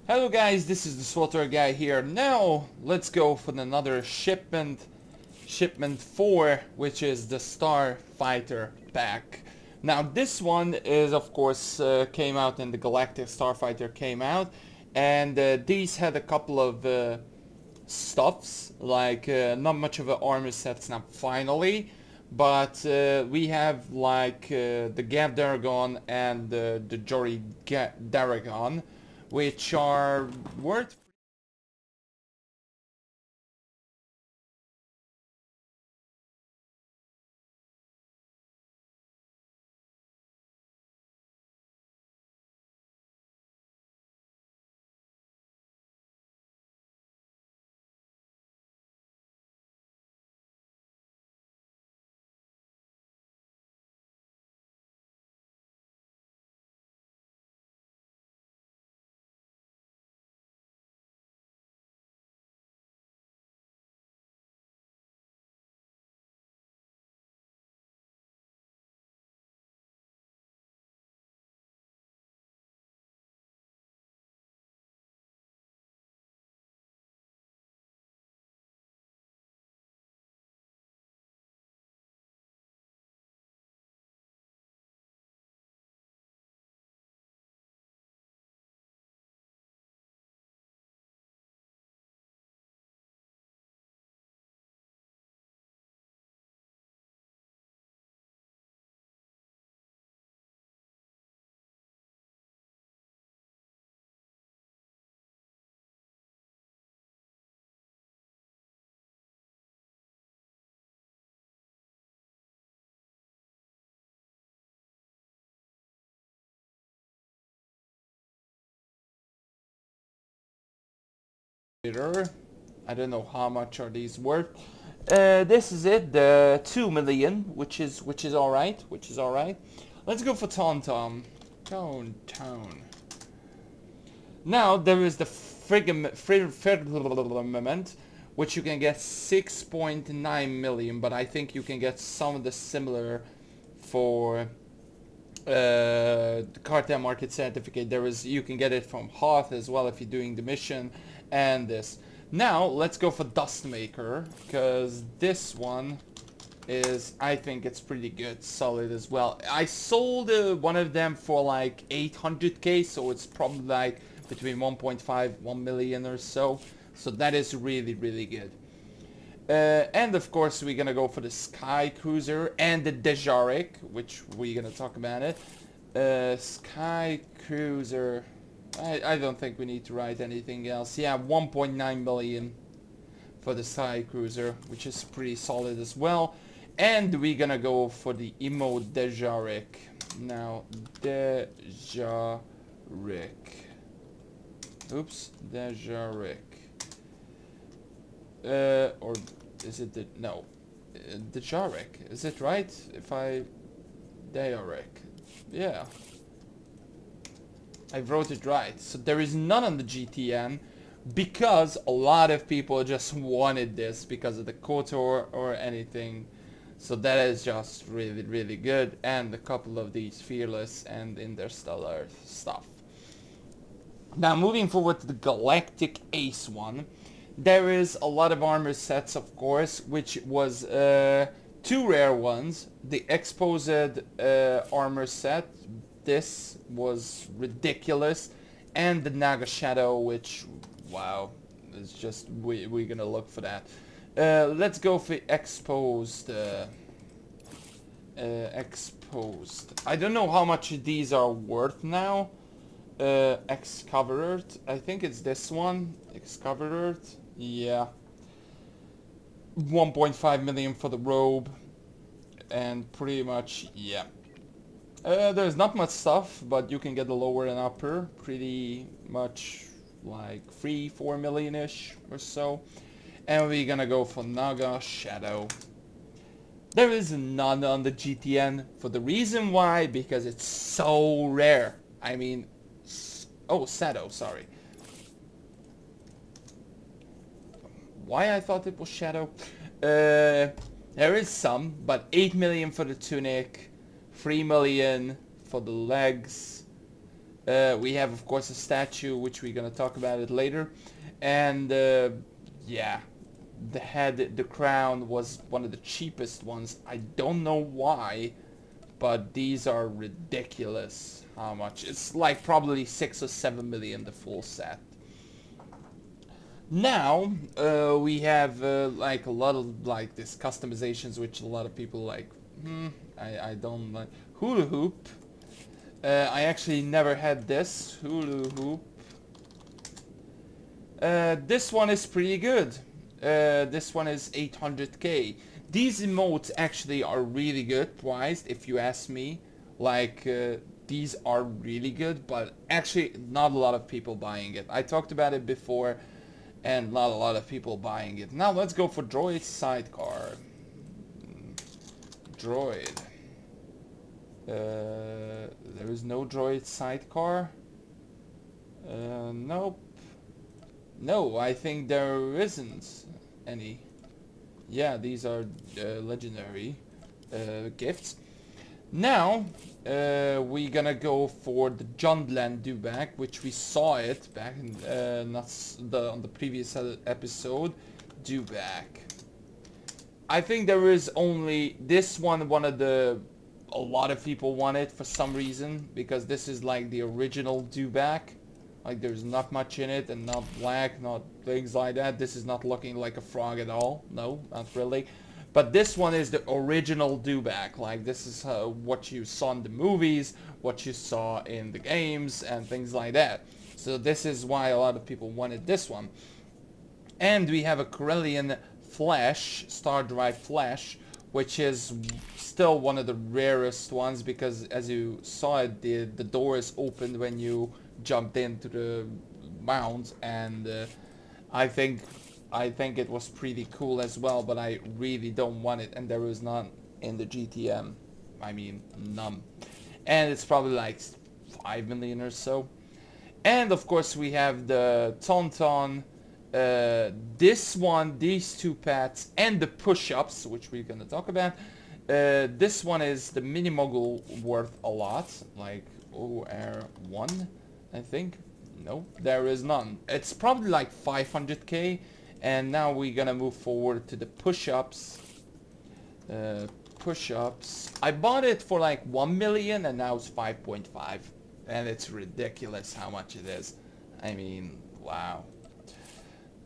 Hello guys, this is the SWTOR guy here. Now let's go for another shipment 4, which is the Starfighter pack. Now this one is of course came out in the Galactic Starfighter came out, and these had a couple of stuffs, like not much of an armor sets now finally, but we have like the Daragon and the Jockey Daragon, which are worth I don't know how much are these worth. This is it, the 2 million, which is alright, Let's go for tauntaun. Tauntaun. Now there is the firmament, which you can get 6.9 million, but I think you can get some of the similar for the Cartel Market certificate. You can get it from Hoth as well if you're doing the mission, and this. Now let's go for Dustmaker, because this one is, I think it's pretty good, solid as well. I sold one of them for like 800k, so it's probably like between 1.5 1 million or so. So that is really good. And of course we're gonna go for the Sky Cruiser and the Dejaric, which we're gonna talk about it. Sky Cruiser, I don't think we need to write anything else. Yeah, 1.9 million for the Sky Cruiser, which is pretty solid as well. And we're gonna go for the Emo Dejaric. Now, Dejaric. Oops, Dejaric. Or is it the, no, Dejaric, is it right? Dejaric, yeah, I wrote it right. So there is none on the GTN, because a lot of people just wanted this because of the KOTOR or anything. So that is just really good, and a couple of these Fearless and Interstellar stuff. Now moving forward to the Galactic Ace one. There is a lot of armor sets, of course, which was 2 rare ones. The Exposed armor set, this was ridiculous, and the Naga Shadow, which, wow, it's just, we're gonna look for that. Let's go for Exposed. Exposed. I don't know how much these are worth now. Excavator, I think it's this one. Excavator, yeah. 1.5 million for the robe, and pretty much, yeah. There's not much stuff, but you can get the lower and upper pretty much like 3-4 million-ish or so. And we're gonna go for Naga Shadow. There is none on the GTN, for the reason why, because it's so rare. I mean, oh, Shadow, sorry. Why I thought it was Shadow? There is some, but 8 million for the tunic, 3 million for the legs, We have, of course, a statue, which we're gonna talk about it later. And yeah, the head, the crown was one of the cheapest ones. I don't know why, but these are ridiculous. How much? It's like probably 6 or 7 million, the full set. Now we have like a lot of like this customizations, which a lot of people like. I don't like hula hoop. I actually never had this hula hoop. This one is pretty good. This one is 800k. These emotes actually are really good priced, if you ask me. Like these are really good, but actually not a lot of people buying it. I talked about it before, and not a lot of people buying it. Now let's go for droid sidecar. Droid. There is no droid sidecar. Nope. No, I think there isn't any. Yeah, these are legendary gifts. Now we're gonna go for the Jundland dewback, which we saw it back in on the previous episode. Dewback. I think there is only this one. A lot of people want it for some reason, because this is like the original dewback. Like there's not much in it, and not black, not things like that. This is not looking like a frog at all. No, not really. But this one is the original dewback. Like this is what you saw in the movies, what you saw in the games, and things like that. So this is why a lot of people wanted this one. And we have a Corellian flesh, star-derived flesh, which is still one of the rarest ones, because as you saw it, the door is opened when you jumped into the mount, and I think it was pretty cool as well, but I really don't want it, and there is none in the GTM. I mean, none. And it's probably like 5 million or so. And of course we have the tauntaun, this one, these two pads, and the push-ups, which we're gonna talk about. This one is the mini mogul, worth a lot, like OR1, I think. No, there is none. It's probably like 500k. And now we're gonna move forward to the push-ups. Push-ups. I bought it for like 1 million, and now it's 5.5, and it's ridiculous how much it is. I mean, wow.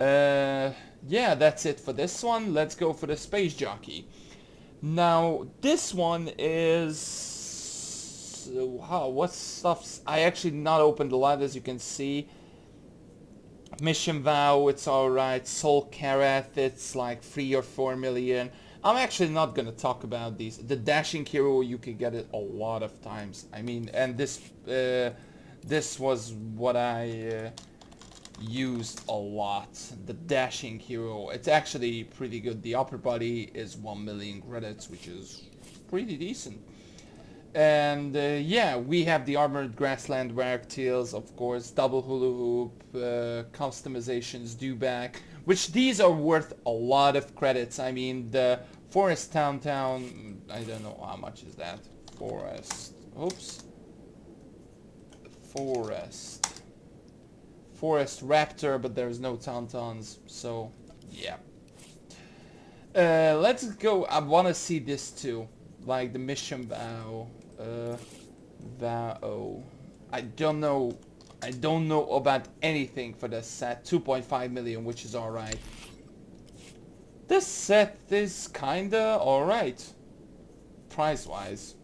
Yeah, that's it for this one. Let's go for the space jockey. Now this one is what stuff's I actually not opened a lot, as you can see. Mission Vow, it's alright. Soul Karath, it's like 3 or 4 million. I'm actually not gonna talk about these. The Dashing Hero, you can get it a lot of times. I mean, and this was what I used a lot. The Dashing Hero, it's actually pretty good. The upper body is 1 million credits, which is pretty decent. And yeah, we have the armored Grassland Wartails, of course, double hula hoop, customizations, dewback, which these are worth a lot of credits. I mean, the forest tauntaun, I don't know how much is that. Forest raptor, but there's no tauntauns, so yeah. Let's go. I want to see this too, like the mission vow. I don't know about anything for this set. 2.5 million, which is alright. This set is kinda alright, price wise.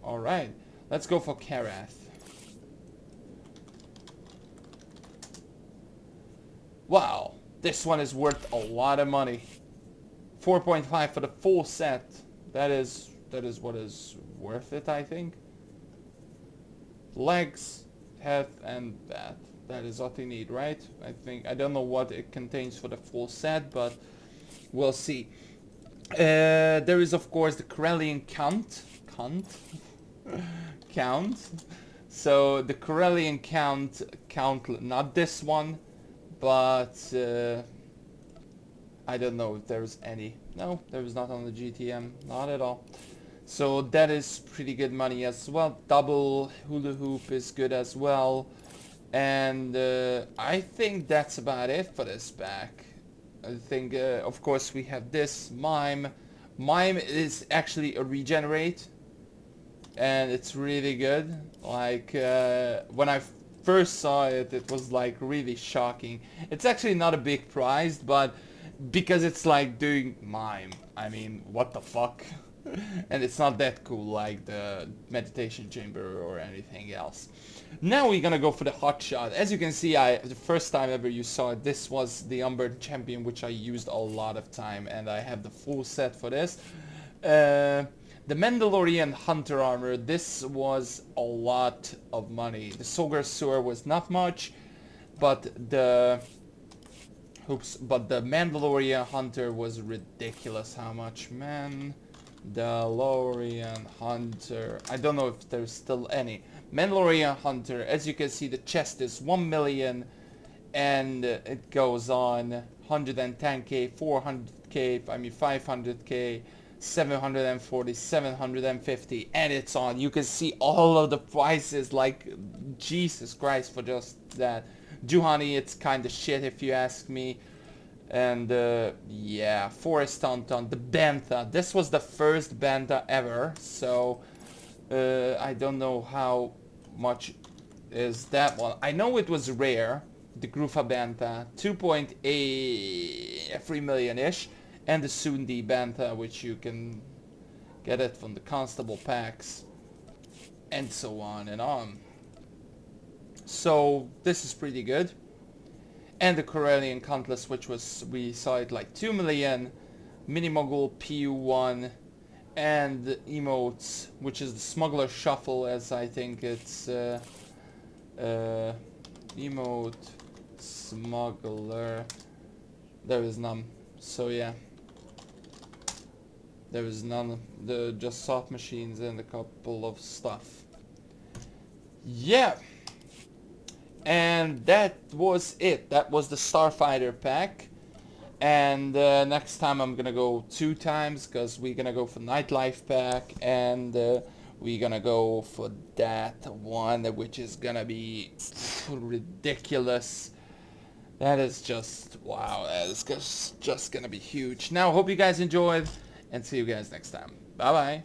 Alright, let's go for Karath. Wow, this one is worth a lot of money. 4.5 for the full set. That is what is worth it, I think. Legs, head, and that. That is what you need, right? I don't know what it contains for the full set, but we'll see. There is, of course, the Corellian Count. Count. So the Corellian Count, not this one, but I don't know if there's any. No, there is not on the GTM, not at all. So that is pretty good money as well. Double hula hoop is good as well. And I think that's about it for this pack. I think, of course, we have this mime. Mime is actually a regenerate, and it's really good. Like when I first saw it, it was like really shocking. It's actually not a big prize, but because it's like doing mime, I mean, what the fuck? And it's not that cool like the meditation chamber or anything else. Now we're gonna go for the hot shot. As you can see, the first time ever you saw it, this was the Umber champion, which I used a lot of time, and I have the full set for this. The Mandalorian Hunter armor, this was a lot of money. The SWTOR was not much, but the Mandalorian Hunter was ridiculous how much, man. Mandalorian Hunter. I don't know if there's still any. Mandalorian Hunter, as you can see, the chest is 1 million, and it goes on 110k, 400k, I mean 500k, 740, 750, and it's on. You can see all of the prices, like Jesus Christ, for just that. Juhani, it's kind of shit if you ask me. And yeah, Forest Tauntaun, the Bantha. This was the first Bantha ever, so I don't know how much is that one. I know it was rare, the Grufa Bantha, 2.3 million-ish, and the Sundi Bantha, which you can get it from the Constable packs, and so on and on. So this is pretty good. And the Corellian Count, which was, we saw it like 2 million, Minimogul PU1, and the emotes, which is the Smuggler Shuffle, as I think it's emote Smuggler. There is none. So yeah, there is none. Just soft machines and a couple of stuff. Yeah. And that was it. That was the Starfighter pack. And next time I'm gonna go 2 times, because we're gonna go for Nightlife pack, and we're gonna go for that one, which is gonna be ridiculous. That is just, wow, that is just gonna be huge. Now, hope you guys enjoyed, and see you guys next time. Bye bye.